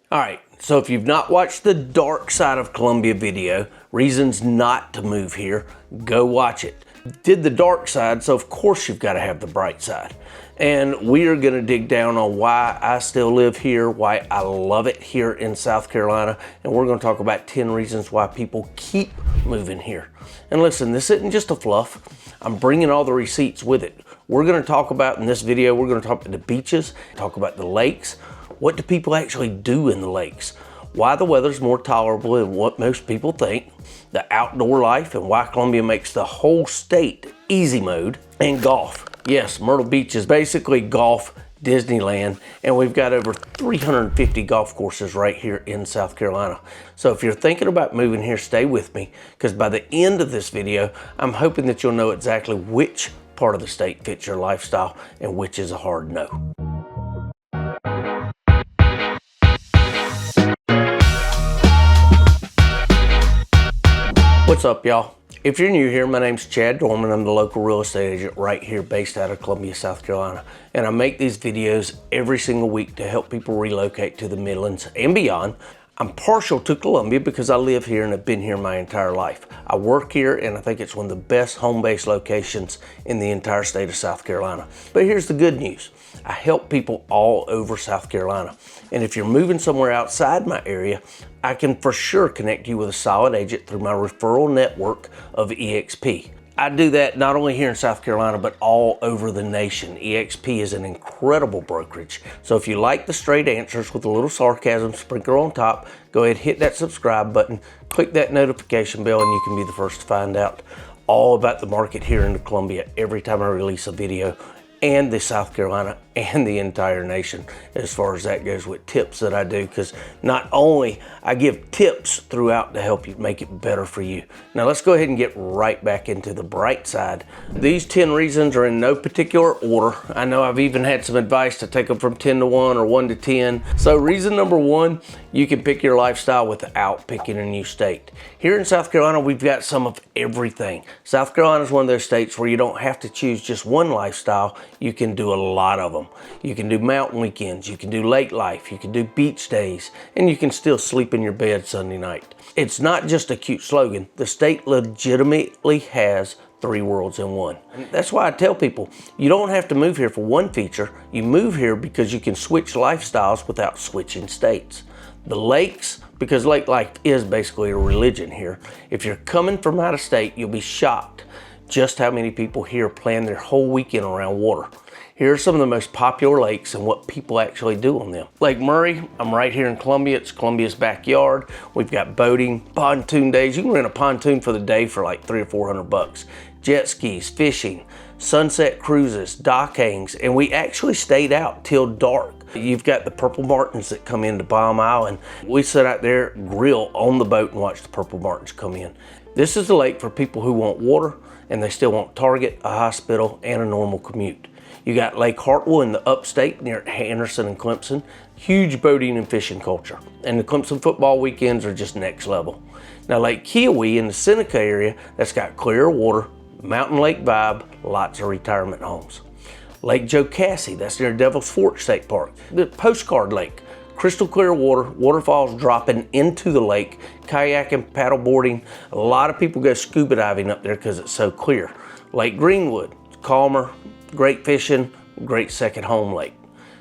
All right, so if you've not watched the dark side of Columbia video, reasons not to move here, go watch it. Did the dark side, so of course you've got to have the bright side. And we are going to dig down on why I still live here, why I love it here in South Carolina, and we're going to talk about 10 reasons why people keep moving here. And listen, this isn't just a fluff. I'm bringing all the receipts with it. We're going to talk about, in this video, we're going to talk about the beaches, talk about the lakes. What do people actually do in the lakes? Why the weather's more tolerable than what most people think, the outdoor life, and why Columbia makes the whole state easy mode, and golf. Yes, Myrtle Beach is basically golf Disneyland, and we've got over 350 golf courses right here in South Carolina. So if you're thinking about moving here, stay with me, because by the end of this video, I'm hoping that you'll know exactly which part of the state fits your lifestyle and which is a hard no. What's up, y'all? If you're new here, my name's Chad Dorman. I'm the local real estate agent right here based out of Columbia, South Carolina. And I make these videos every single week to help people relocate to the Midlands and beyond. I'm partial to Columbia because I live here and have been here my entire life. I work here and I think it's one of the best home-based locations in the entire state of South Carolina. But here's the good news. I help people all over South Carolina. And if you're moving somewhere outside my area, I can for sure connect you with a solid agent through my referral network of EXP. I do that not only here in South Carolina, but all over the nation. EXP is an incredible brokerage. So if you like the straight answers with a little sarcasm sprinkled on top, go ahead, hit that subscribe button, click that notification bell, and you can be the first to find out all about the market here in Columbia every time I release a video, and the South Carolina and the entire nation as far as that goes with tips that I do, because not only I give tips throughout to help you make it better for you. Now let's go ahead and get right back into the bright side. These 10 reasons are in no particular order. I know I've even had some advice to take them from 10 to 1 or 1 to 10. So reason number 1, you can pick your lifestyle without picking a new state. Here in South Carolina, we've got some of everything. South Carolina is one of those states where you don't have to choose just one lifestyle. You can do a lot of them. You can do mountain weekends, you can do lake life, you can do beach days, and you can still sleep in your bed Sunday night. It's not just a cute slogan. The state legitimately has 3 worlds in one. And that's why I tell people, you don't have to move here for one feature. You move here because you can switch lifestyles without switching states. The lakes, because lake life is basically a religion here. If you're coming from out of state, you'll be shocked just how many people here plan their whole weekend around water. Here are some of the most popular lakes and what people actually do on them. Lake Murray, I'm right here in Columbia. It's Columbia's backyard. We've got boating, pontoon days. You can rent a pontoon for the day for like $300 or $400. Jet skis, fishing, sunset cruises, dock hangs, and we actually stayed out till dark. You've got the purple martins that come into Palm Island. We sit out there, grill on the boat, and watch the purple martins come in. This is the lake for people who want water and they still want Target, a hospital, and a normal commute. You got Lake Hartwell in the upstate near Anderson and Clemson. Huge boating and fishing culture. And the Clemson football weekends are just next level. Now Lake Kiowee in the Seneca area, that's got clear water, mountain lake vibe, lots of retirement homes. Lake Jocassee, that's near Devil's Fork State Park. The Postcard Lake, crystal clear water, waterfalls dropping into the lake, kayaking, paddleboarding. A lot of people go scuba diving up there because it's so clear. Lake Greenwood, calmer, great fishing, great second home lake.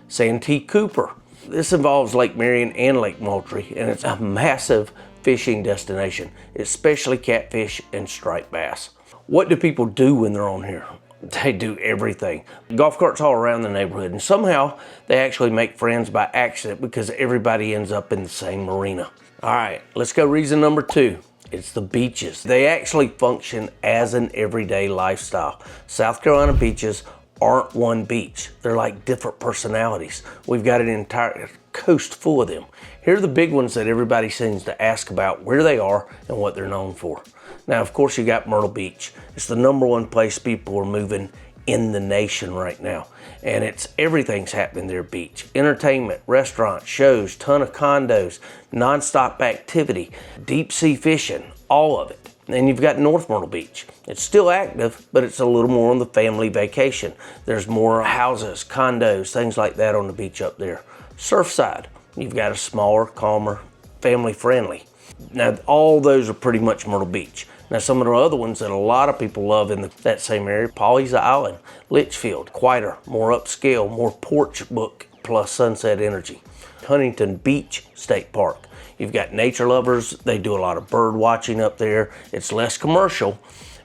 Santee Cooper. This involves Lake Marion and Lake Moultrie, and it's a massive fishing destination, especially catfish and striped bass. What do people do when they're on here? They do everything. Golf carts all around the neighborhood, and somehow they actually make friends by accident because everybody ends up in the same marina. All right, let's go reason number 2. It's the beaches. They actually function as an everyday lifestyle. South Carolina beaches aren't one beach. They're like different personalities. We've got an entire coast full of them. Here are the big ones that everybody seems to ask about where they are and what they're known for. Now, of course, you got Myrtle Beach. It's the #1 place people are moving in the nation right now. And it's everything's happening there. Beach, entertainment, restaurants, shows, ton of condos, nonstop activity, deep sea fishing, all of it. And you've got North Myrtle Beach. It's still active, but it's a little more on the family vacation. There's more houses, condos, things like that on the beach up there. Surfside, you've got a smaller, calmer, family friendly. Now, all those are pretty much Myrtle Beach. Now, some of the other ones that a lot of people love in that same area, Pawleys Island, Litchfield, quieter, more upscale, more porch book plus sunset energy. Huntington Beach State Park. You've got nature lovers. They do a lot of bird watching up there. It's less commercial,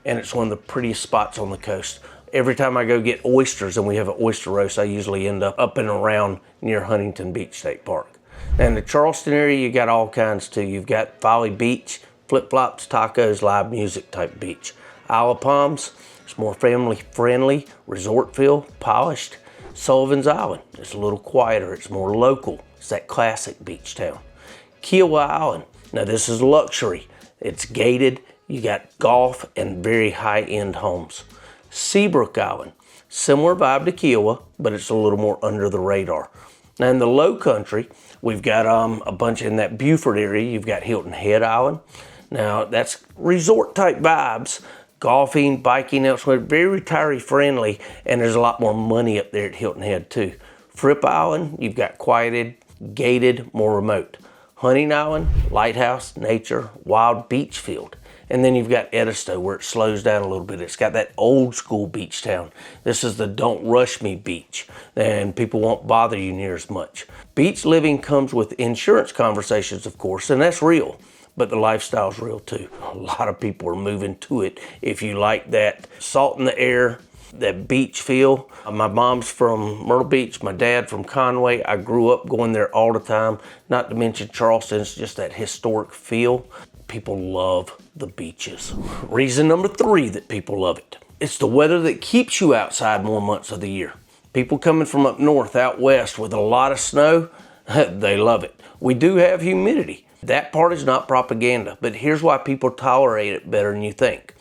and it's one of the prettiest spots on the coast. Every time I go get oysters and we have an oyster roast, I usually end up and around near Huntington Beach State Park. Now, in the Charleston area, you got all kinds too. You've got Folly Beach, flip-flops, tacos, live music type beach. Isle of Palms, it's more family friendly, resort feel, polished. Sullivan's Island, it's a little quieter, it's more local. It's that classic beach town. Kiowa Island, now this is luxury. It's gated, you got golf and very high-end homes. Seabrook Island, similar vibe to Kiowa, but it's a little more under the radar. Now in the low country, we've got a bunch in that Beaufort area. You've got Hilton Head Island. Now that's resort type vibes, golfing, biking elsewhere, very retiree friendly, and there's a lot more money up there at Hilton Head too. Fripp Island, you've got quieted, gated, more remote. Hunting Island, lighthouse, nature, wild beach field. And then you've got Edisto where it slows down a little bit. It's got that old school beach town. This is the don't rush me beach, and people won't bother you near as much. Beach living comes with insurance conversations, of course, and that's real, but the lifestyle's real too. A lot of people are moving to it. If you like that salt in the air, that beach feel. My mom's from Myrtle Beach, my dad from Conway. I grew up going there all the time, not to mention Charleston. It's just that historic feel. People love the beaches. Reason number 3 that people love it. It's the weather that keeps you outside more months of the year. People coming from up north, out west with a lot of snow, they love it. We do have humidity. That part is not propaganda, but here's why people tolerate it better than you think.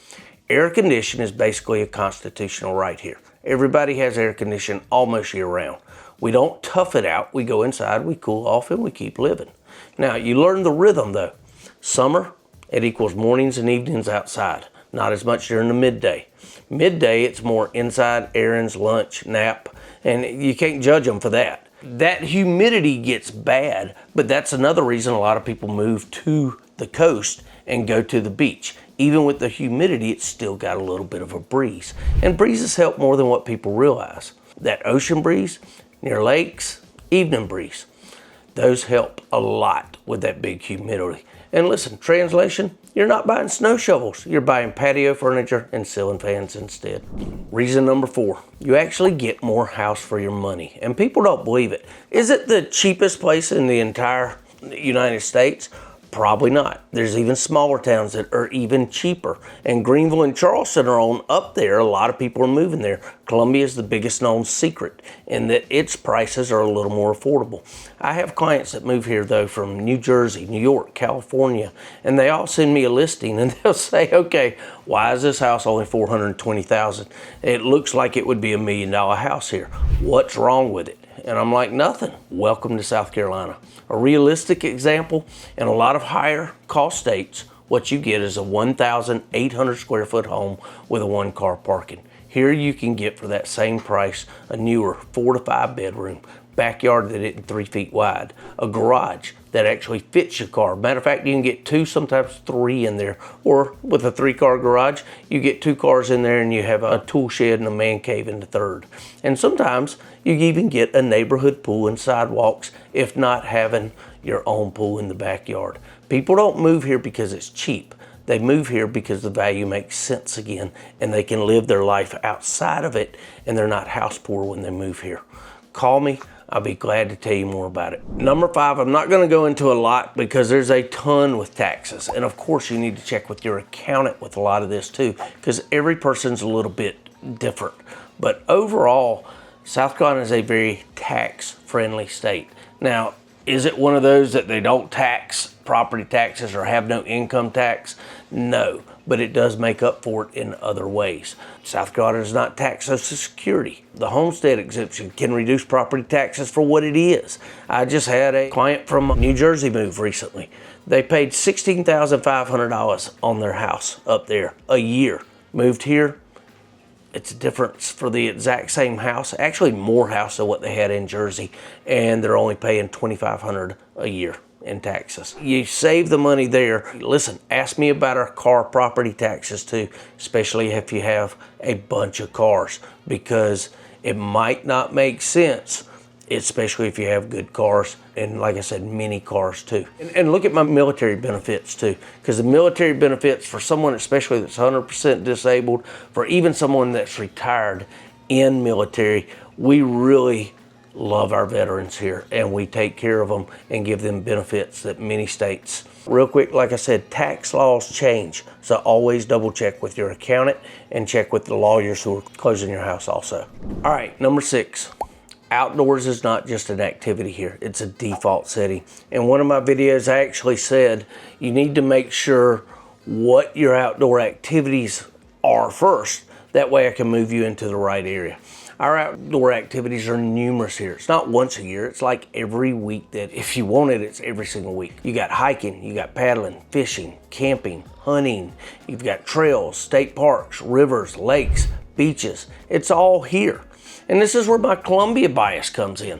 Air conditioning is basically a constitutional right here. Everybody has air conditioning almost year round. We don't tough it out. We go inside, we cool off, and we keep living. Now, you learn the rhythm though. Summer, it equals mornings and evenings outside, not as much during the midday. Midday, it's more inside, errands, lunch, nap, and you can't judge them for that. That humidity gets bad, but that's another reason a lot of people move to the coast and go to the beach. Even with the humidity, it's still got a little bit of a breeze. And breezes help more than what people realize. That ocean breeze, near lakes, evening breeze, those help a lot with that big humidity. And listen, translation, you're not buying snow shovels. You're buying patio furniture and ceiling fans instead. Reason number 4, you actually get more house for your money. And people don't believe it. Is it the cheapest place in the entire United States? Probably not. There's even smaller towns that are even cheaper. And Greenville and Charleston are on up there. A lot of people are moving there. Columbia is the biggest known secret in that its prices are a little more affordable. I have clients that move here though from New Jersey, New York, California, and they all send me a listing and they'll say, okay, why is this house only $420,000? It looks like it would be $1 million house here. What's wrong with it? And I'm like, nothing. Welcome to South Carolina. A realistic example, in a lot of higher cost states, what you get is a 1,800 square foot home with a 1-car parking. Here you can get for that same price a newer 4 to 5 bedroom, backyard that isn't 3 feet wide, a garage that actually fits your car. Matter of fact, you can get 2, sometimes 3 in there. Or with a 3-car garage, you get 2 cars in there and you have a tool shed and a man cave in the third. And sometimes you even get a neighborhood pool and sidewalks, if not having your own pool in the backyard. People don't move here because it's cheap. They move here because the value makes sense again and they can live their life outside of it and they're not house poor when they move here. Call me. I'll be glad to tell you more about it. Number 5, I'm not going to go into a lot because there's a ton with taxes. And of course, you need to check with your accountant with a lot of this too, because every person's a little bit different. But overall, South Carolina is a very tax-friendly state. Now, is it one of those that they don't tax property taxes or have no income tax? No, but it does make up for it in other ways. South Carolina does not tax Social Security. The homestead exemption can reduce property taxes for what it is. I just had a client from New Jersey move recently. They paid $16,500 on their house up there a year. Moved here, It's a difference for the exact same house, actually more house than what they had in Jersey, and they're only paying $2,500 a year in taxes. You save the money there. Listen, ask me about our car property taxes too, especially if you have a bunch of cars, because it might not make sense, especially if you have good cars, and like I said, many cars too. And look at my military benefits too, because the military benefits for someone especially that's 100% disabled, for even someone that's retired in military, we really love our veterans here, and we take care of them and give them benefits that many states. Real quick, like I said, tax laws change, so always double check with your accountant and check with the lawyers who are closing your house also. All right, number 6. Outdoors is not just an activity here, it's a default setting. In one of my videos, I actually said you need to make sure what your outdoor activities are first. That way I can move you into the right area. Our outdoor activities are numerous here. It's not once a year, it's like every week that if you want it, it's every single week. You got hiking, you got paddling, fishing, camping, hunting, you've got trails, state parks, rivers, lakes, beaches. It's all here. And this is where my Columbia bias comes in.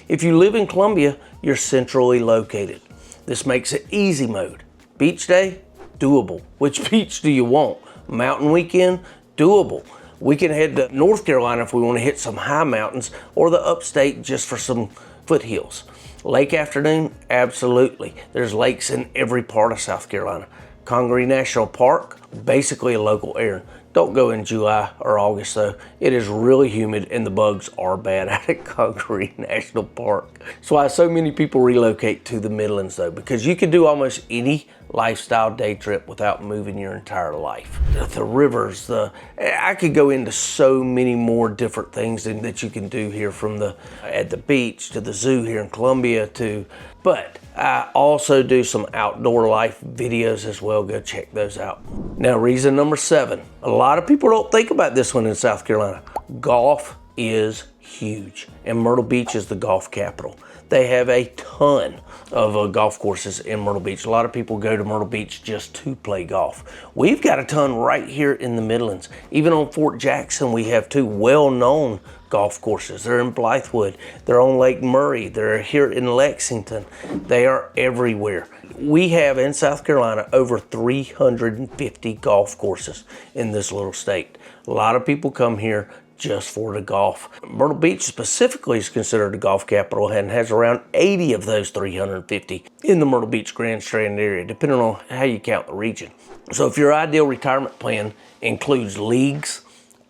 If you live in Columbia, you're centrally located. This makes it easy mode. Beach day, doable. Which beach do you want? Mountain weekend, doable. We can head to North Carolina if we want to hit some high mountains, or the upstate just for some foothills. Lake afternoon, absolutely. There's lakes in every part of South Carolina. Congaree National Park, basically a local errand. Don't go in July or August though. It is really humid and the bugs are bad out at Congaree National Park. That's why so many people relocate to the Midlands though, because you can do almost any lifestyle day trip without moving your entire life. The rivers, I could go into so many more different things that you can do here, from at the beach to the zoo here in Columbia but I also do some outdoor life videos as well. Go check those out. Now, reason number 7. A lot of people don't think about this one in South Carolina. Golf is huge, and Myrtle Beach is the golf capital. They have a ton of golf courses in Myrtle Beach. A lot of people go to Myrtle Beach just to play golf. We've got a ton right here in the Midlands. Even on Fort Jackson, we have 2 well-known golf courses. They're in Blythewood, they're on Lake Murray, they're here in Lexington. They are everywhere. We have in South Carolina over 350 golf courses in this little state. A lot of people come here just for the golf. Myrtle Beach specifically is considered a golf capital and has around 80 of those 350 in the Myrtle Beach Grand Strand area, depending on how you count the region. So if your ideal retirement plan includes leagues,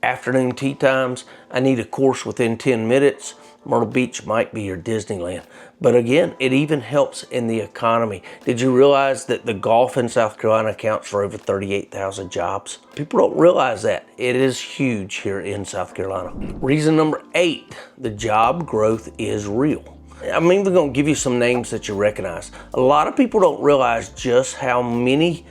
afternoon tea times, I need a course within 10 minutes, Myrtle Beach might be your Disneyland. But again, it even helps in the economy. Did you realize that the golf in South Carolina accounts for over 38,000 jobs? People don't realize that. It is huge here in South Carolina. Reason number 8, the job growth is real. I'm even gonna give you some names that you recognize. A lot of people don't realize just how many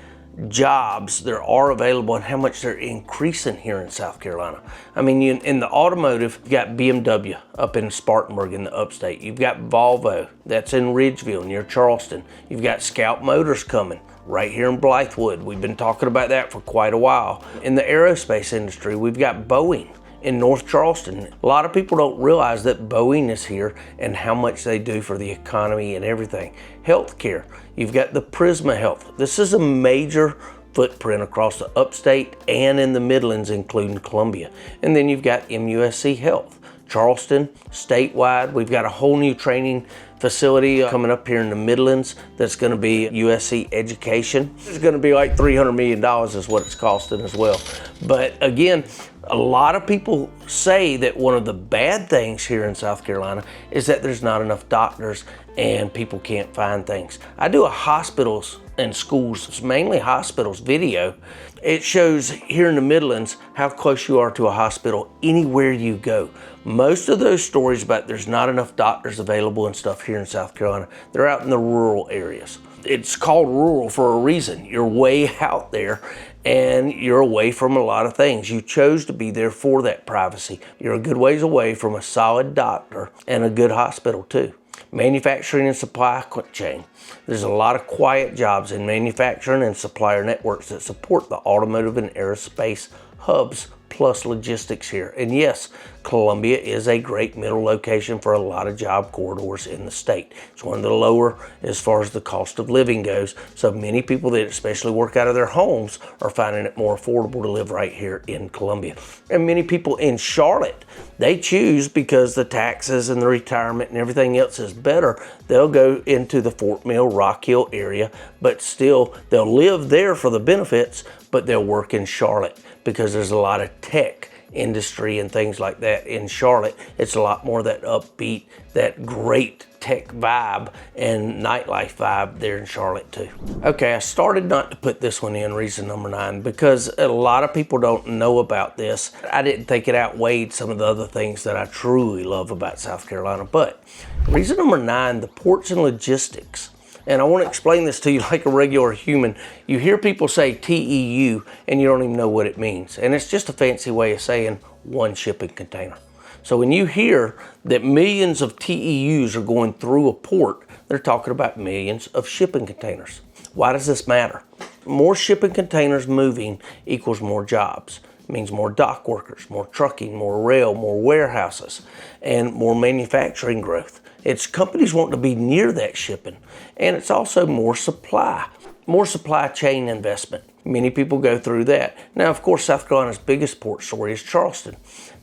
jobs there are available and how much they're increasing here in South Carolina. I mean, in the automotive, you've got BMW up in Spartanburg in the upstate. You've got Volvo, that's in Ridgeville near Charleston. You've got Scout Motors coming right here in Blythewood. We've been talking about that for quite a while. In the aerospace industry, we've got Boeing in North Charleston. A lot of people don't realize that Boeing is here and how much they do for the economy and everything. Healthcare, you've got the Prisma Health. This is a major footprint across the upstate and in the Midlands, including Columbia. And then you've got MUSC Health. Charleston, statewide, we've got a whole new training facility coming up here in the Midlands that's going to be USC Education. It's going to be like $300 million is what it's costing as well. But again, a lot of people say that one of the bad things here in South Carolina is that there's not enough doctors and people can't find things. I do a hospitals and schools, mainly hospitals video. It shows here in the Midlands how close you are to a hospital anywhere you go. Most of those stories about there's not enough doctors available and stuff here in South Carolina, they're out in the rural areas. It's called rural for a reason. You're way out there and you're away from a lot of things. You chose to be there for that privacy. You're a good ways away from a solid doctor and a good hospital too. Manufacturing and supply chain. There's a lot of quiet jobs in manufacturing and supplier networks that support the automotive and aerospace hubs, plus logistics here. And yes, Columbia is a great middle location for a lot of job corridors in the state. It's one of the lower as far as the cost of living goes. So many people that especially work out of their homes are finding it more affordable to live right here in Columbia. And many people in Charlotte, they choose because the taxes and the retirement and everything else is better. They'll go into the Fort Mill, Rock Hill area, but still they'll live there for the benefits, but they'll work in Charlotte because there's a lot of tech industry and things like that in Charlotte. It's a lot more that upbeat, that great tech vibe and nightlife vibe there in Charlotte too. Okay, I started not to put this one in, reason number 9, because a lot of people don't know about this. I didn't think it outweighed some of the other things that I truly love about South Carolina. But reason number 9, the ports and logistics. And I want to explain this to you like a regular human. You hear people say TEU and you don't even know what it means. And it's just a fancy way of saying one shipping container. So when you hear that millions of TEUs are going through a port, they're talking about millions of shipping containers. Why does this matter? More shipping containers moving equals more jobs. It means more dock workers, more trucking, more rail, more warehouses, and more manufacturing growth. It's companies wanting to be near that shipping, and it's also more supply chain investment. Many people go through that. Now, of course, South Carolina's biggest port story is Charleston.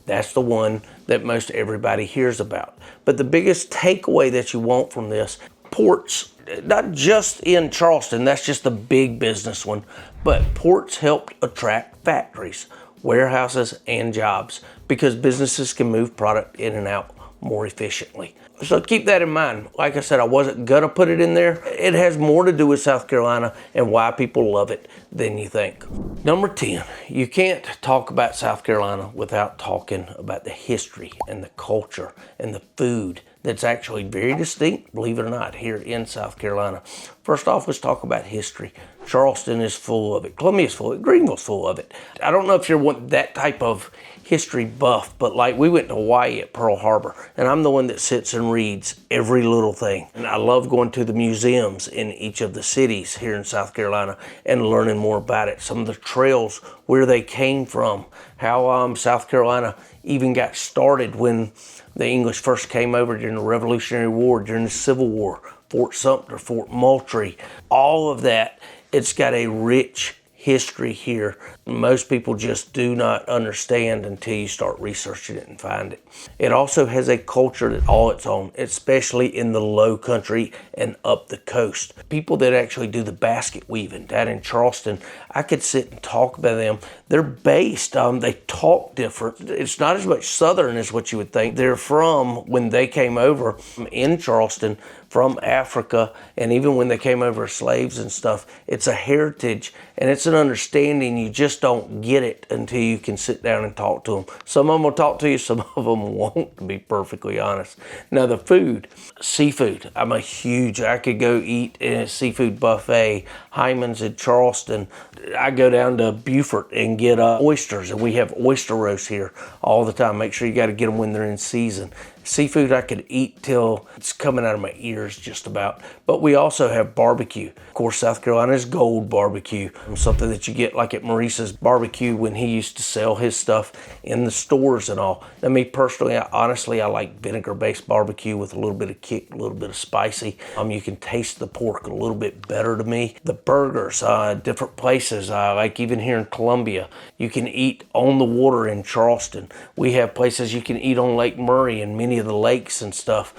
That's the one that most everybody hears about. But the biggest takeaway that you want from this, ports, not just in Charleston, that's just the big business one, but ports help attract factories, warehouses, and jobs because businesses can move product in and out more efficiently. So keep that in mind. Like I said, I wasn't gonna put it in there. It has more to do with South Carolina and why people love it than you think. Number 10, you can't talk about South Carolina without talking about the history and the culture and the food that's actually very distinct, believe it or not, here in South Carolina. First off, let's talk about history. Charleston is full of it. Columbia's full of it. Greenville's full of it. I don't know if you're want that type of history buff, but like we went to Hawaii at Pearl Harbor, and I'm the one that sits and reads every little thing. And I love going to the museums in each of the cities here in South Carolina and learning more about it. Some of the trails, where they came from, how South Carolina even got started when the English first came over during the Revolutionary War, during the Civil War, Fort Sumter, Fort Moultrie, all of that. It's got a rich history here. Most people just do not understand until you start researching it and find it. It also has a culture that's all its own, especially in the low country and up the coast. People that actually do the basket weaving down in Charleston, I could sit and talk about them. They're based, they talk different. It's not as much Southern as what you would think. They're from, when they came over in Charleston, from Africa, and even when they came over as slaves and stuff, it's a heritage and it's an understanding. You just don't get it until you can sit down and talk to them. Some of them will talk to you, some of them won't, to be perfectly honest. Now the food, seafood, I could go eat in a seafood buffet, Hyman's in Charleston. I go down to Beaufort and get oysters, and we have oyster roast here all the time. Make sure you got to get them when they're in season. Seafood I could eat till it's coming out of my ears just about. But we also have barbecue. Of course, South Carolina's gold barbecue. Something that you get like at Maurice's barbecue when he used to sell his stuff in the stores and all. Now me personally, I like vinegar-based barbecue with a little bit of kick, a little bit of spicy. You can taste the pork a little bit better to me. The burgers, different places, like even here in Columbia, you can eat on the water in Charleston. We have places you can eat on Lake Murray and many of the lakes and stuff.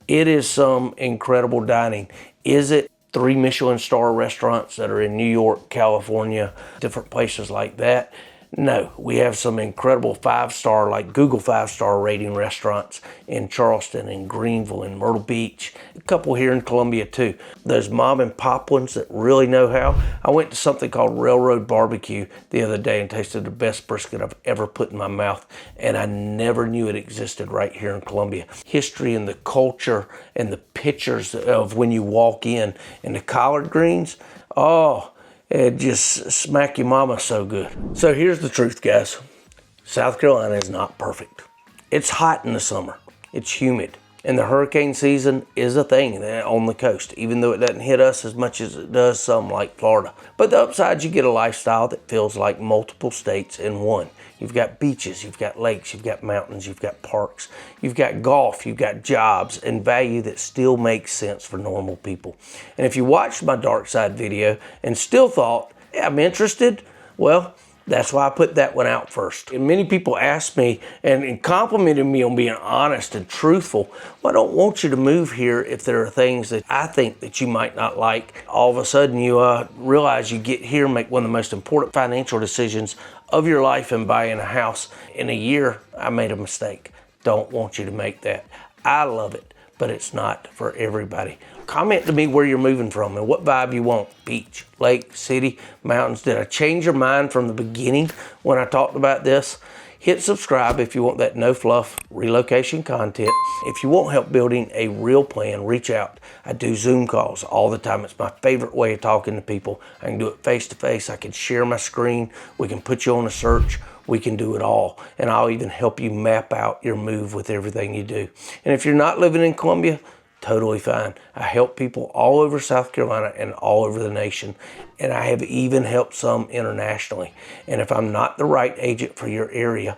It is some incredible dining. Is it 3 Michelin star restaurants that are in New York, California, different places like that? No, we have some incredible 5-star, like Google 5-star rating restaurants in Charleston and Greenville and Myrtle Beach. A couple here in Columbia too. Those mom and pop ones that really know how. I went to something called Railroad Barbecue the other day and tasted the best brisket I've ever put in my mouth. And I never knew it existed right here in Columbia. History and the culture and the pictures of when you walk in and the collard greens. Oh, it just smack your mama so good. So here's the truth, guys. South Carolina is not perfect. It's hot in the summer. It's humid. And the hurricane season is a thing on the coast, even though it doesn't hit us as much as it does some like Florida. But the upside, you get a lifestyle that feels like multiple states in one. You've got beaches, you've got lakes, you've got mountains, you've got parks, you've got golf, you've got jobs and value that still makes sense for normal people. And if you watched my dark side video and still thought, yeah, I'm interested, well, that's why I put that one out first. And many people ask me and complimented me on being honest and truthful. Well, I don't want you to move here if there are things that I think that you might not like. All of a sudden you realize you get here and make one of the most important financial decisions of your life and buying a house. In a year, I made a mistake. Don't want you to make that. I love it, but it's not for everybody. Comment to me where you're moving from and what vibe you want. Beach, lake, city, mountains. Did I change your mind from the beginning when I talked about this? Hit subscribe if you want that no fluff relocation content. If you want help building a real plan, reach out. I do Zoom calls all the time. It's my favorite way of talking to people. I can do it face to face. I can share my screen. We can put you on a search. We can do it all. And I'll even help you map out your move with everything you do. And if you're not living in Columbia, totally fine. I help people all over South Carolina and all over the nation. And I have even helped some internationally. And if I'm not the right agent for your area,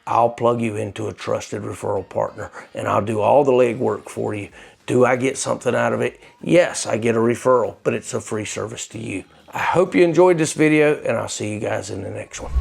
I'll plug you into a trusted referral partner and I'll do all the legwork for you. Do I get something out of it? Yes, I get a referral, but it's a free service to you. I hope you enjoyed this video and I'll see you guys in the next one.